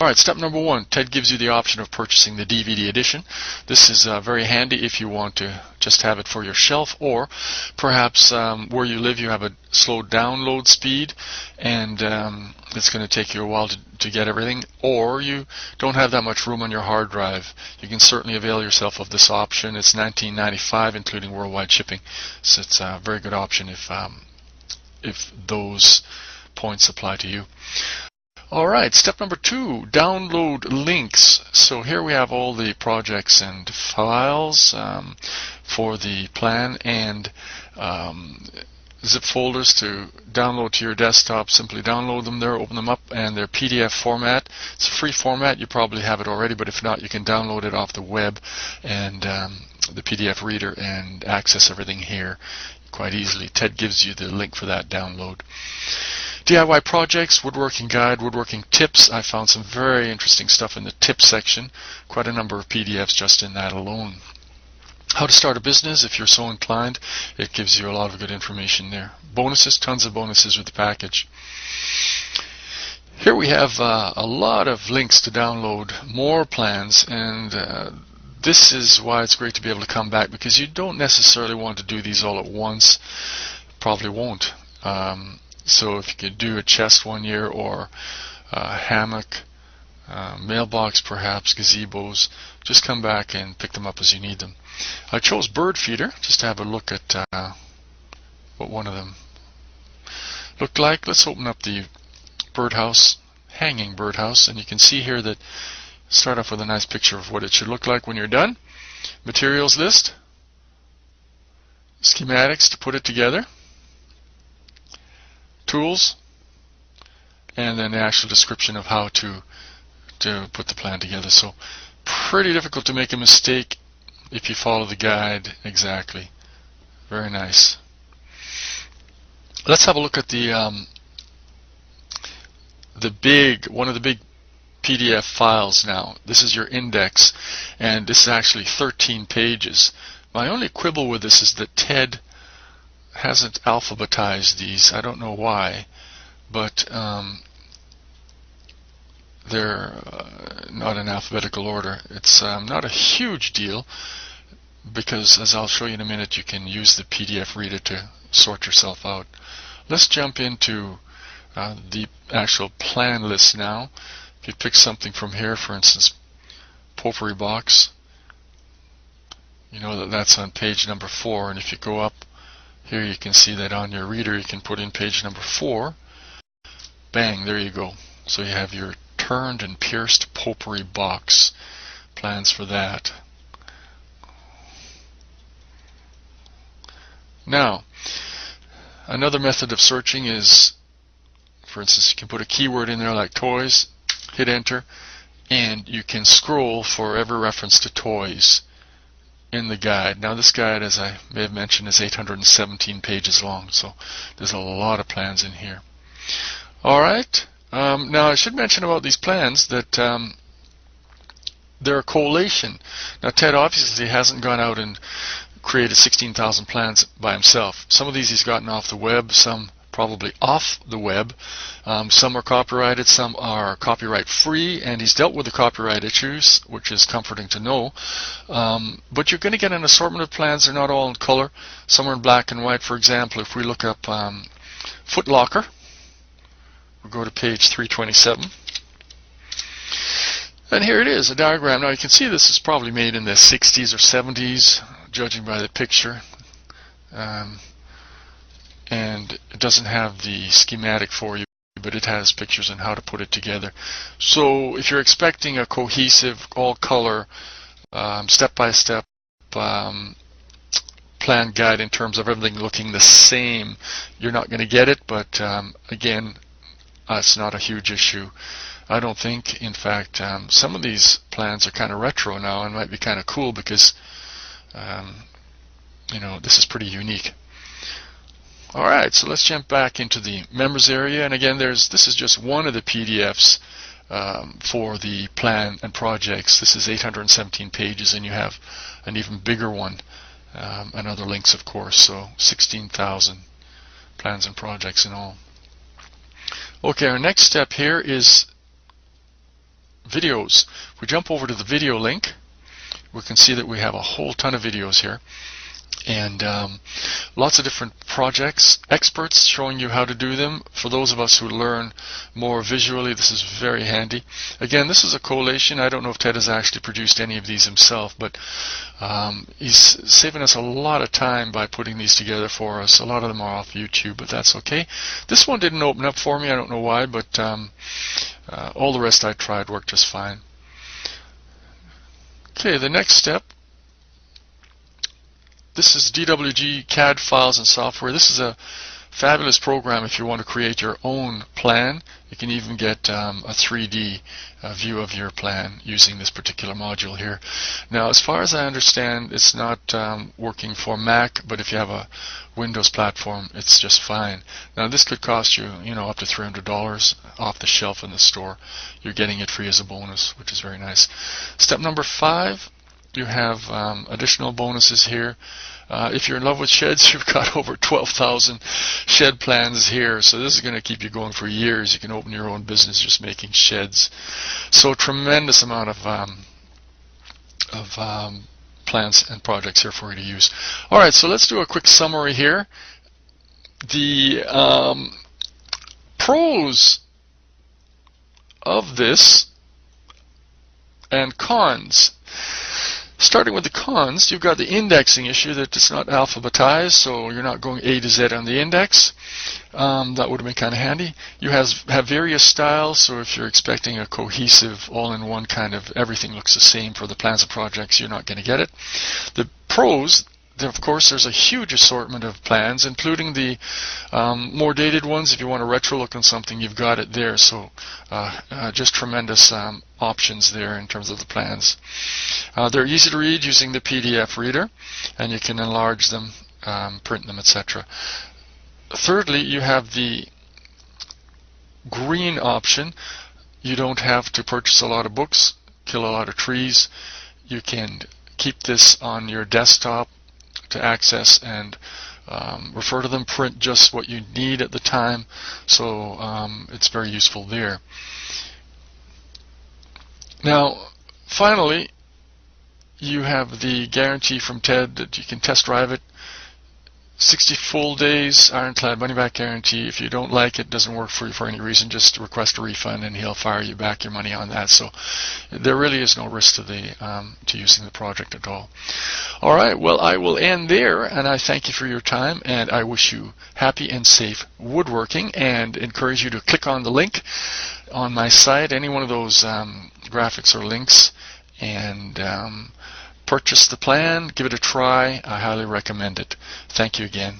Alright, step number 1, Ted gives you the option of purchasing the DVD edition. This is very handy if you want to just have it for your shelf, or perhaps where you live you have a slow download speed and it's going to take you a while to get everything, or you don't have that much room on your hard drive. You can certainly avail yourself of this option. It's $19.95 including worldwide shipping, so it's a very good option if those points apply to you. Alright, step number 2, download links. So here we have all the projects and files for the plan and zip folders to download to your desktop. Simply download them there, open them up, and they're PDF format. It's a free format. You probably have it already, but if not, you can download it off the web and the PDF reader and access everything here quite easily. Ted gives you the link for that download. DIY projects, woodworking guide, woodworking tips. I found some very interesting stuff in the tips section. Quite a number of PDFs just in that alone. How to start a business if you're so inclined. It gives you a lot of good information there. Bonuses, tons of bonuses with the package. Here we have a lot of links to download more plans, and this is why it's great to be able to come back, because you don't necessarily want to do these all at once. Probably won't. So if you could do a chest one year, or a hammock, mailbox perhaps, gazebos, just come back and pick them up as you need them. I chose bird feeder just to have a look at what one of them looked like. Let's open up the birdhouse, hanging birdhouse, and you can see here that start off with a nice picture of what it should look like when you're done. Materials list, schematics to put it together, tools, and then the actual description of how to put the plan together. So pretty difficult to make a mistake if you follow the guide exactly. Very nice. Let's have a look at one of the big PDF files now. This is your index, and this is actually 13 pages. My only quibble with this is that Ted hasn't alphabetized these. I don't know why, but they're not in alphabetical order. It's not a huge deal, because as I'll show you in a minute, you can use the PDF reader to sort yourself out. Let's jump into the actual plan list now. If you pick something from here, for instance, potpourri box, you know that that's on page number 4, and if you go up here, you can see that on your reader you can put in page number 4. Bang, there you go. So you have your turned and pierced potpourri box. Plans for that. Now, another method of searching is, for instance, you can put a keyword in there like toys, hit enter, and you can scroll for every reference to toys in the guide. Now this guide, as I may have mentioned, is 817 pages long, so there's a lot of plans in here. Alright, now I should mention about these plans that they're a collation. Now Ted obviously hasn't gone out and created 16,000 plans by himself. Some of these he's gotten off the web, some probably off the web. Some are copyrighted, some are copyright free, and he's dealt with the copyright issues, which is comforting to know. But you're going to get an assortment of plans. They're not all in color. Some are in black and white. For example, if we look up Foot Locker, we'll go to page 327. And here it is, a diagram. Now you can see this is probably made in the 60s or 70s, judging by the picture. And it doesn't have the schematic for you, but it has pictures on how to put it together. So if you're expecting a cohesive, all-color, step-by-step plan guide in terms of everything looking the same, you're not going to get it, but again, it's not a huge issue, I don't think. In fact, some of these plans are kind of retro now and might be kind of cool because you know, this is pretty unique. Alright, so let's jump back into the members area, and again, this is just one of the PDFs for the plan and projects. This is 817 pages, and you have an even bigger one, and other links, of course, so 16,000 plans and projects in all. Okay, our next step here is videos. If we jump over to the video link, we can see that we have a whole ton of videos here, and lots of different projects, experts showing you how to do them. For those of us who learn more visually, this is very handy. Again, this is a collation. I don't know if Ted has actually produced any of these himself, but he's saving us a lot of time by putting these together for us. A lot of them are off YouTube, but that's okay. This one didn't open up for me. I don't know why, but all the rest I tried worked just fine. Okay, the next step. This is DWG CAD files and software. This is a fabulous program if you want to create your own plan. You can even get a 3D view of your plan using this particular module here. Now, as far as I understand, it's not working for Mac, but if you have a Windows platform, it's just fine. Now, this could cost you, up to $300 off the shelf in the store. You're getting it free as a bonus, which is very nice. Step number 5. You have additional bonuses here. If you're in love with sheds, you've got over 12,000 shed plans here. So this is going to keep you going for years. You can open your own business just making sheds. So tremendous amount of plans and projects here for you to use. All right, so let's do a quick summary here. The pros of this and cons. Starting with the cons, you've got the indexing issue that it's not alphabetized, so you're not going A to Z on the index. That would have been kind of handy. You have various styles, so if you're expecting a cohesive, all-in-one kind of everything looks the same for the plans and projects, you're not going to get it. The pros, of course, there's a huge assortment of plans, including the more dated ones. If you want a retro look on something, you've got it there. So just tremendous options there in terms of the plans. They're easy to read using the PDF reader, and you can enlarge them, print them, etc. Thirdly, you have the green option. You don't have to purchase a lot of books, kill a lot of trees. You can keep this on your desktop to access and refer to them, print just what you need at the time, so it's very useful there. Now, finally, you have the guarantee from Ted that you can test drive it. 60 full days, ironclad money-back guarantee. If you don't like it, doesn't work for you for any reason, just request a refund and he'll fire you back your money on that. So there really is no risk to using the project at all. All right, well, I will end there, and I thank you for your time, and I wish you happy and safe woodworking, and encourage you to click on the link on my site, any one of those graphics or links, and purchase the plan, give it a try. I highly recommend it. Thank you again.